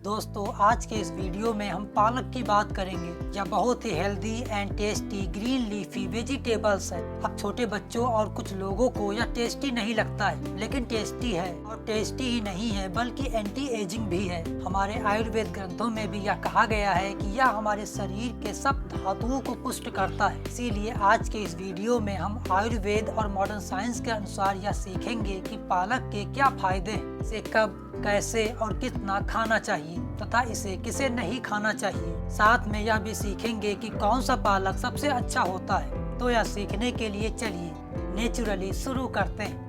दोस्तों आज के इस वीडियो में हम पालक की बात करेंगे। यह बहुत ही healthy and tasty green leafy vegetables है। अब छोटे बच्चों और कुछ लोगों को यह टेस्टी नहीं लगता है, लेकिन टेस्टी है। और टेस्टी ही नहीं है बल्कि एंटी एजिंग भी है। हमारे आयुर्वेद ग्रंथों में भी यह कहा गया है कि यह हमारे शरीर के सब धातुओं को पुष्ट करता है। इसीलिए आज के इस वीडियो में हम आयुर्वेद और मॉडर्न साइंस के अनुसार यह सीखेंगे कि पालक के क्या फायदे हैं, इसे कब, कैसे और कितना खाना चाहिए तथा इसे किसे नहीं खाना चाहिए। साथ में यह भी सीखेंगे कि कौन सा पालक सबसे अच्छा होता है। तो यह सीखने के लिए चलिए नेचुरली शुरू करते हैं।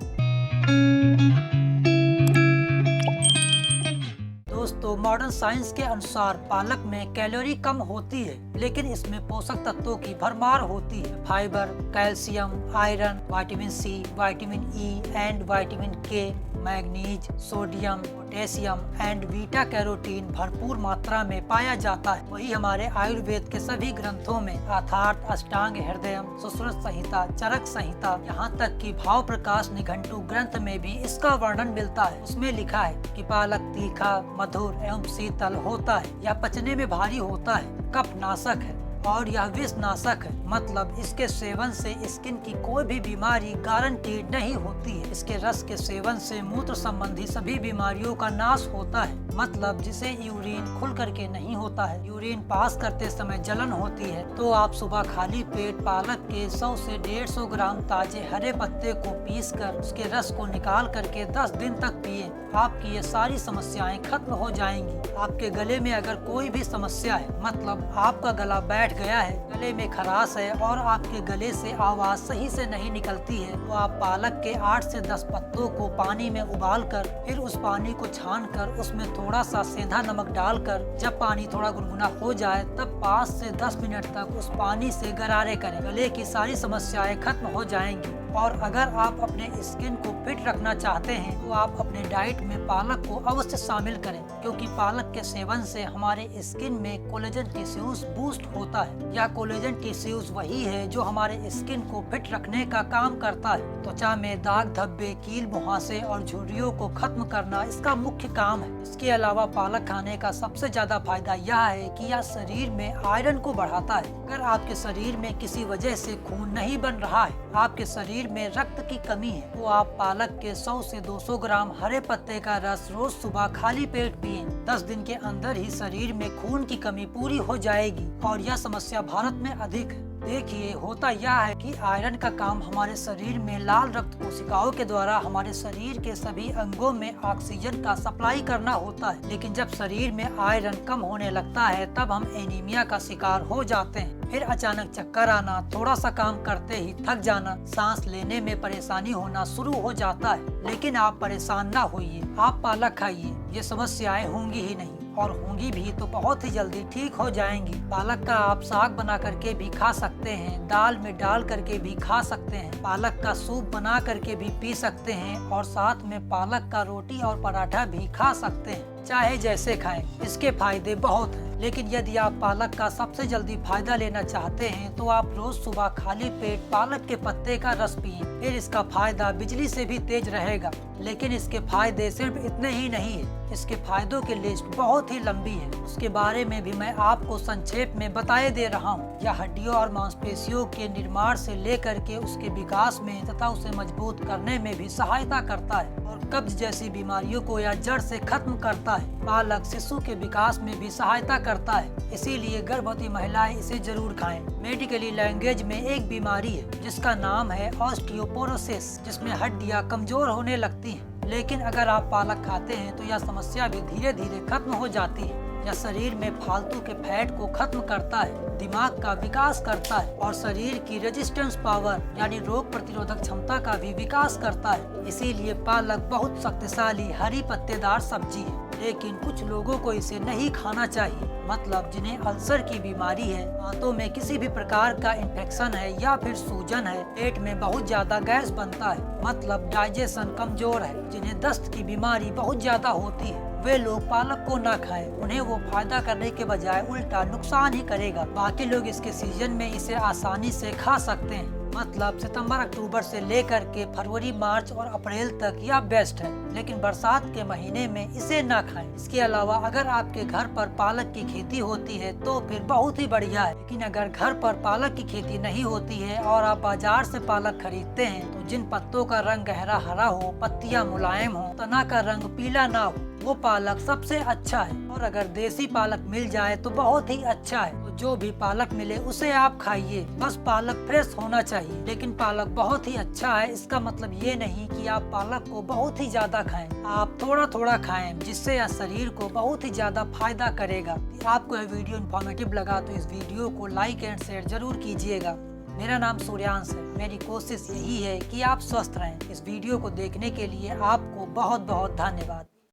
दोस्तों मॉडर्न साइंस के अनुसार पालक में कैलोरी कम होती है, लेकिन इसमें पोषक तत्वों की भरमार होती है। Fibre, calcium, iron, vitamin C, vitamin E and vitamin K, manganese, sodium, potassium and beta carotene भरपूर मात्रा में पाया जाता है। वही हमारे आयुर्वेद के सभी ग्रंथों में अर्थात अष्टांग हृदयम, सुश्रुत संहिता, चरक संहिता, यहाँ तक कि भाव प्रकाश निघंटु ग्रंथ में भी इसका वर्णन मिलता है। उसमें लिखा है कि पालक तीखा, मधुर एवं शीतल होता है। यह पचने में भारी होता है, कफ नाशक है और यह विष नाशक है। मतलब इसके सेवन से स्किन की कोई भी बीमारी गारंटीड नहीं होती है। इसके रस के सेवन से मूत्र संबंधी सभी बीमारियों का नाश होता है। मतलब जिसे यूरिन खुल करके नहीं होता है, यूरिन पास करते समय जलन होती है, तो आप सुबह खाली पेट पालक के 100 से 150 ग्राम ताजे हरे पत्ते को पीसकर उसके रस को निकाल करके 10 दिन तक पिए। आपकी ये सारी समस्याएं खत्म हो जाएंगी। आपके गले में अगर कोई भी समस्या है, मतलब आपका गला बैठ गया है, गले में खराश है और आपके गले से आवाज सही से नहीं निकलती है, तो आप पालक के 8 से 10 पत्तों को पानी में उबालकर फिर उस पानी को छानकर उसमें थोड़ा सा सेंधा नमक डालकर जब पानी थोड़ा गुनगुना हो जाए तब 5 से 10 मिनट तक उस पानी से गरारे करें। गले की सारी समस्याएं खत्म हो जाएंगी। और अगर आप अपने स्किन को फिट रखना चाहते हैं तो आप अपने डाइट में पालक को अवश्य शामिल करें, क्योंकि पालक के सेवन से हमारे स्किन में कोलेजन टिश्यूज बूस्ट होता है। यह कोलेजन टिश्यूज वही है जो हमारे स्किन को फिट रखने का काम करता है। त्वचा में दाग धब्बे, कील मुहासे और झुर्रियों को खत्म करना इसका मुख्य काम है। इसके अलावा पालक खाने का सबसे ज्यादा फायदा यह है कि यह शरीर में आयरन को बढ़ाता है। अगर आपके शरीर में किसी वजह से खून नहीं बन रहा है, आपके शरीर में रक्त की कमी है, तो आप पालक के 100 से 200 ग्राम हरे पत्ते का रस रोज सुबह खाली पेट पिए। 10 दिन के अंदर ही शरीर में खून की कमी पूरी हो जाएगी और यह समस्या भारत में अधिक है। देखिए होता यह है कि आयरन का काम हमारे शरीर में लाल रक्त कोशिकाओं के द्वारा हमारे शरीर के सभी अंगों में ऑक्सीजन का सप्लाई करना होता है। लेकिन जब शरीर में आयरन कम होने लगता है तब हम एनीमिया का शिकार हो जाते हैं। फिर अचानक चक्कर आना, थोड़ा सा काम करते ही थक जाना, सांस लेने में परेशानी होना शुरू हो जाता है। लेकिन आप परेशान ना होइए, आप पालक खाइए, ये समस्याएं होंगी ही नहीं, और होंगी भी तो बहुत ही जल्दी ठीक हो जाएंगी। पालक का आप साग बना करके भी खा सकते हैं, दाल में डाल करके भी खा सकते हैं, पालक का सूप बना करके भी पी सकते हैं और साथ में पालक का रोटी और पराठा भी खा सकते हैं। चाहे जैसे खाएं, इसके फायदे बहुत हैं। लेकिन यदि आप पालक का सबसे जल्दी फायदा लेना चाहते हैं तो आप रोज सुबह खाली पेट पालक के पत्ते का रस पिए। फिर इसका फायदा बिजली से भी तेज रहेगा। लेकिन इसके फायदे सिर्फ इतने ही नहीं है, इसके फायदों की लिस्ट बहुत ही लंबी है। उसके बारे में भी मैं आपको संक्षेप में बताए दे रहा हूँ। यह हड्डियों और मांसपेशियों के निर्माण से लेकर के उसके विकास में तथा उसे मजबूत करने में भी सहायता करता है और कब्ज जैसी बीमारियों को यह जड़ से खत्म करता है। पालक शिशु के विकास में भी सहायता करता है, इसीलिए गर्भवती महिलाएं इसे जरूर खाएं। मेडिकली लैंग्वेज में एक बीमारी है जिसका नाम है ऑस्टियोपोरोसिस, जिसमें हड्डियां कमजोर होने लगती हैं। लेकिन अगर आप पालक खाते हैं तो यह समस्या भी धीरे धीरे खत्म हो जाती है। यह शरीर में फालतू के फैट को खत्म करता है, दिमाग का विकास करता है और शरीर की रेजिस्टेंस पावर यानी रोग प्रतिरोधक क्षमता का भी विकास करता है। इसीलिए पालक बहुत शक्तिशाली हरी पत्तेदार सब्जी है। लेकिन कुछ लोगों को इसे नहीं खाना चाहिए, मतलब जिन्हें अल्सर की बीमारी है, दांतों में किसी भी प्रकार का इन्फेक्शन है या फिर सूजन है, पेट में बहुत ज्यादा गैस बनता है, मतलब डाइजेशन कमजोर है, जिन्हें दस्त की बीमारी बहुत ज्यादा होती है, वे लोग पालक को ना खाएं। उन्हें वो फायदा करने के बजाय उल्टा नुकसान ही करेगा। बाकी लोग इसके सीजन में इसे आसानी से खा सकते हैं। मतलब सितंबर अक्टूबर से लेकर के फरवरी मार्च और अप्रैल तक यह बेस्ट है, लेकिन बरसात के महीने में इसे ना खाएं। इसके अलावा अगर आपके घर पर पालक की खेती होती है तो फिर बहुत ही बढ़िया है, लेकिन अगर घर पर पालक की खेती नहीं होती है और आप बाजार से पालक खरीदते हैं तो जिन पत्तों का रंग गहरा हरा हो, पत्तियां मुलायम हो, तना का रंग पीला ना हो, वो पालक सबसे अच्छा है। और अगर देसी पालक मिल जाए तो बहुत ही अच्छा है। तो जो भी पालक मिले उसे आप खाइए, बस पालक फ्रेश होना चाहिए। लेकिन पालक बहुत ही अच्छा है, इसका मतलब ये नहीं कि आप पालक को बहुत ही ज्यादा खाएं। आप थोड़ा थोड़ा खाएं, जिससे यह शरीर को बहुत ही ज्यादा फायदा करेगा। आपको यह वीडियो इन्फॉर्मेटिव लगा तो इस वीडियो को लाइक एंड शेयर जरूर कीजिएगा। मेरा नाम सूर्यांश है। मेरी कोशिश यही है कि आप स्वस्थ रहें। इस वीडियो को देखने के लिए आपको बहुत बहुत धन्यवाद।